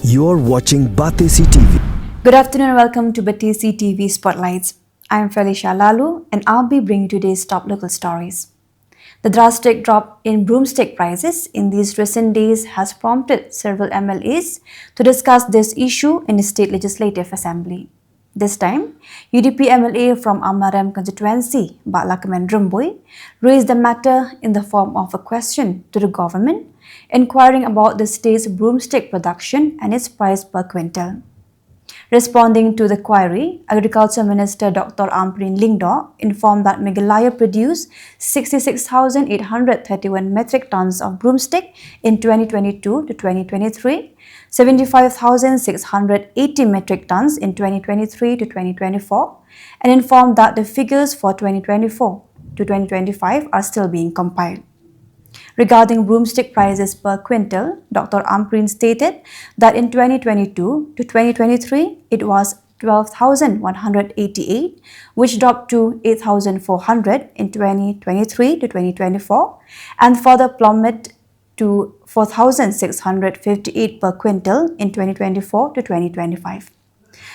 You're watching Batesi TV. Good afternoon and welcome to Batesi TV Spotlights. I am Felicia Lalu and I'll be bringing today's top local stories. The drastic drop in broomstick prices in these recent days has prompted several MLAs to discuss this issue in the State Legislative Assembly. This time, UDP MLA from Amarem constituency, Bak Lakeman Drumboy, raised the matter in the form of a question to the government, inquiring about the state's broomstick production and its price per quintal. Responding to the query, Agriculture Minister Dr. Amprin Lingdor informed that Meghalaya produced 66,831 metric tons of broomstick in 2022 to 2023, 75,680 metric tons in 2023 to 2024, and informed that the figures for 2024 to 2025 are still being compiled. Regarding broomstick prices per quintal, Dr. Amprin stated that in 2022 to 2023, it was 12,188, which dropped to 8,400 in 2023 to 2024, and further plummeted to 4,658 per quintal in 2024 to 2025.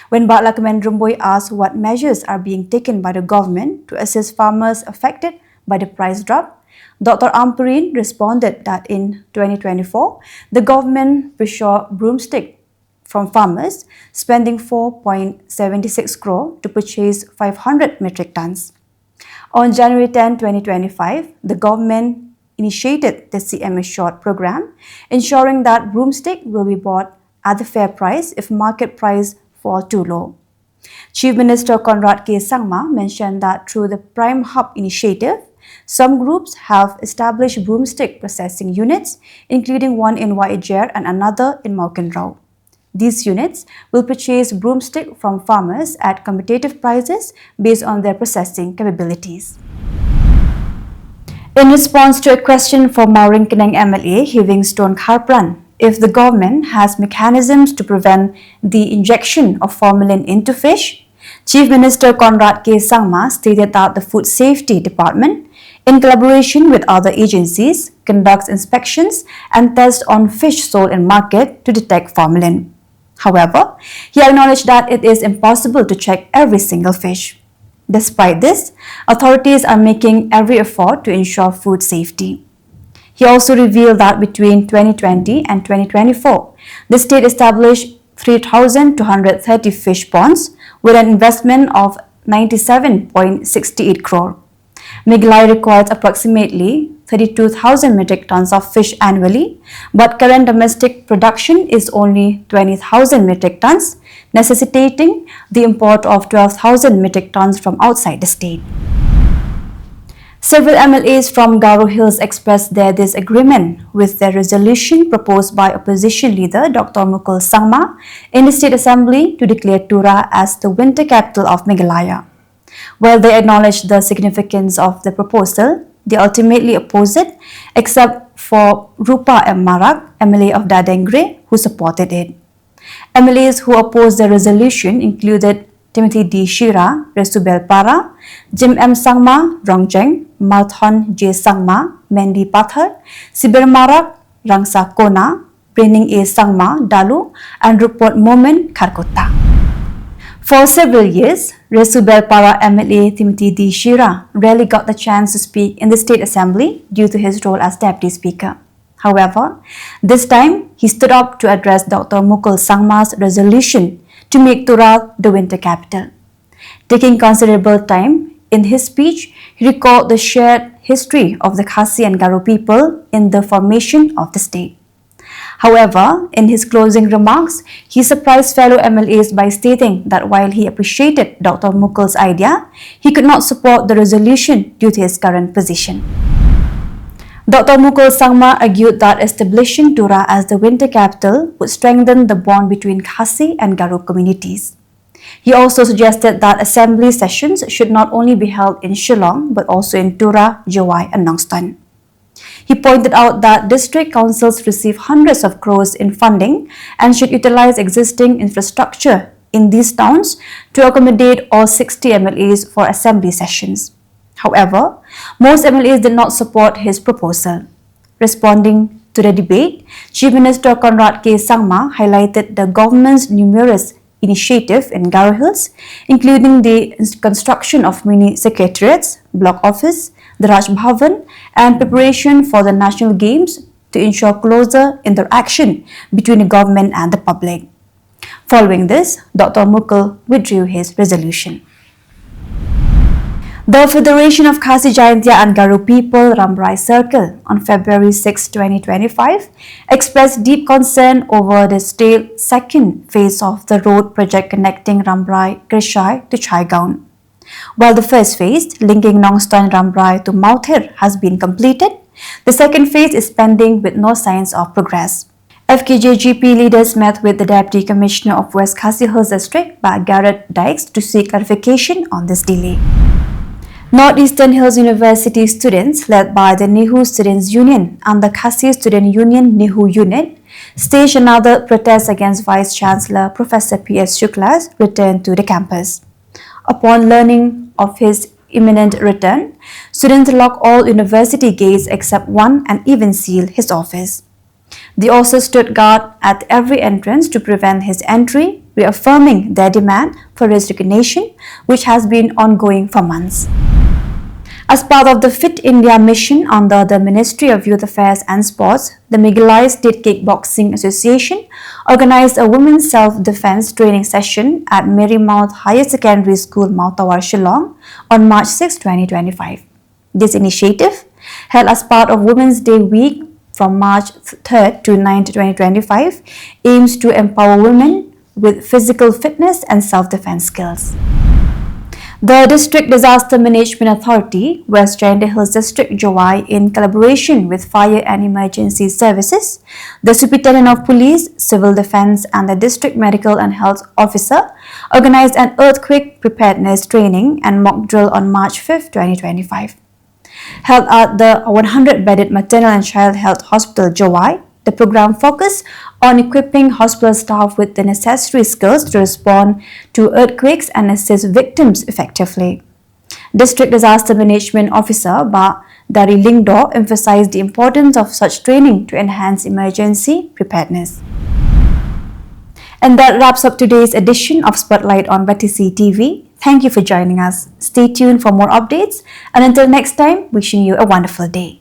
When Bak Lakeman Drumboy asked what measures are being taken by the government to assist farmers affected by the price drop, Dr. Amprin responded that in 2024, the government procured broomstick from farmers, spending 4.76 crore to purchase 500 metric tons. On January 10, 2025, the government initiated the CM Assured program, ensuring that broomstick will be bought at the fair price if market price falls too low. Chief Minister Conrad K. Sangma mentioned that through the Prime Hub initiative, some groups have established broomstick processing units, including one in Wajar and another in Maukenrao. These units will purchase broomstick from farmers at competitive prices based on their processing capabilities. In response to a question from Maringkeneng MLA Hiving Stone Kharpran, if the government has mechanisms to prevent the injection of formalin into fish, Chief Minister Conrad K. Sangma stated that the Food Safety Department, in collaboration with other agencies, conducts inspections and tests on fish sold in market to detect formalin. However, he acknowledged that it is impossible to check every single fish. Despite this, authorities are making every effort to ensure food safety. He also revealed that between 2020 and 2024, the state established 3,230 fish ponds with an investment of 97.68 crore. Meghalaya requires approximately 32,000 metric tons of fish annually, but current domestic production is only 20,000 metric tons, necessitating the import of 12,000 metric tons from outside the state. Several MLAs from Garo Hills expressed their disagreement with the resolution proposed by opposition leader Dr. Mukul Sangma in the State Assembly to declare Tura as the winter capital of Meghalaya. While they acknowledged the significance of the proposal, they ultimately opposed it, except for Rupa M. Marak, MLA of Dadengre, who supported it. MLAs who opposed the resolution included Timothy D. Shira, Resubel Para, Jim M. Sangma, Rongjeng, Malthon J. Sangma, Mendy Pathar, Sibir Marak, Rangsa Kona, Brening A. Sangma, Dalu, and Rupert Momen, Karkota. For several years, Resubel Para MLA Timothy D. Shira rarely got the chance to speak in the State Assembly due to his role as Deputy Speaker. However, this time, he stood up to address Dr. Mukul Sangma's resolution to make Tura the winter capital. Taking considerable time, in his speech, he recalled the shared history of the Khasi and Garo people in the formation of the state. However, in his closing remarks, he surprised fellow MLAs by stating that while he appreciated Dr. Mukul's idea, he could not support the resolution due to his current position. Dr. Mukul Sangma argued that establishing Tura as the winter capital would strengthen the bond between Khasi and Garo communities. He also suggested that assembly sessions should not only be held in Shillong but also in Tura, Jawai and Nongston. He pointed out that district councils receive hundreds of crores in funding and should utilize existing infrastructure in these towns to accommodate all 60 MLAs for assembly sessions. However, most MLAs did not support his proposal. Responding To the debate, Chief Minister Conrad K. Sangma highlighted the government's numerous initiatives in Garo Hills, including the construction of mini secretariats, block office, the Raj Bhavan, and preparation for the National Games to ensure closer interaction between the government and the public. Following this, Dr. Mukul withdrew his resolution. The Federation of Khasi Jaintia and Garo People Ramrai Circle on February 6, 2025 expressed deep concern over the stale second phase of the road project connecting Ramrai Krishai to Chaigaon. While the first phase, linking Nongstan Ramrai to Mauthir, has been completed, the second phase is pending with no signs of progress. FKJGP leaders met with the Deputy Commissioner of West Khasi Hills District, Garrett Dykes, to seek clarification on this delay. Northeastern Hills University students, led by the Nihu Students Union and the Khasi Student Union Nihu Unit, staged another protest against Vice-Chancellor Professor P.S. Shukla's return to the campus. Upon learning of his imminent return, students locked all university gates except one and even sealed his office. They also stood guard at every entrance to prevent his entry, reaffirming their demand for his resignation, which has been ongoing for months. As part of the Fit India mission under the Ministry of Youth Affairs and Sports, the Meghalaya State Kickboxing Association organized a women's self-defense training session at Marymount Higher Secondary School, Mount Tawar, Shillong on March 6, 2025. This initiative, held as part of Women's Day Week from March 3rd to 9th, 2025, aims to empower women with physical fitness and self-defense skills. The District Disaster Management Authority, West Jaintia Hills District Jowai, in collaboration with Fire and Emergency Services, the Superintendent of Police, Civil Defence and the District Medical and Health Officer organized an earthquake preparedness training and mock drill on March 5, 2025. Held at the 100-bedded Maternal and Child Health Hospital Jowai, the program focused on equipping hospital staff with the necessary skills to respond to earthquakes and assist victims effectively. District Disaster Management Officer Dari Lingdo emphasized the importance of such training to enhance emergency preparedness. And that wraps up today's edition of Spotlight on Batesi TV. Thank you for joining us. Stay tuned for more updates, and until next time, wishing you a wonderful day.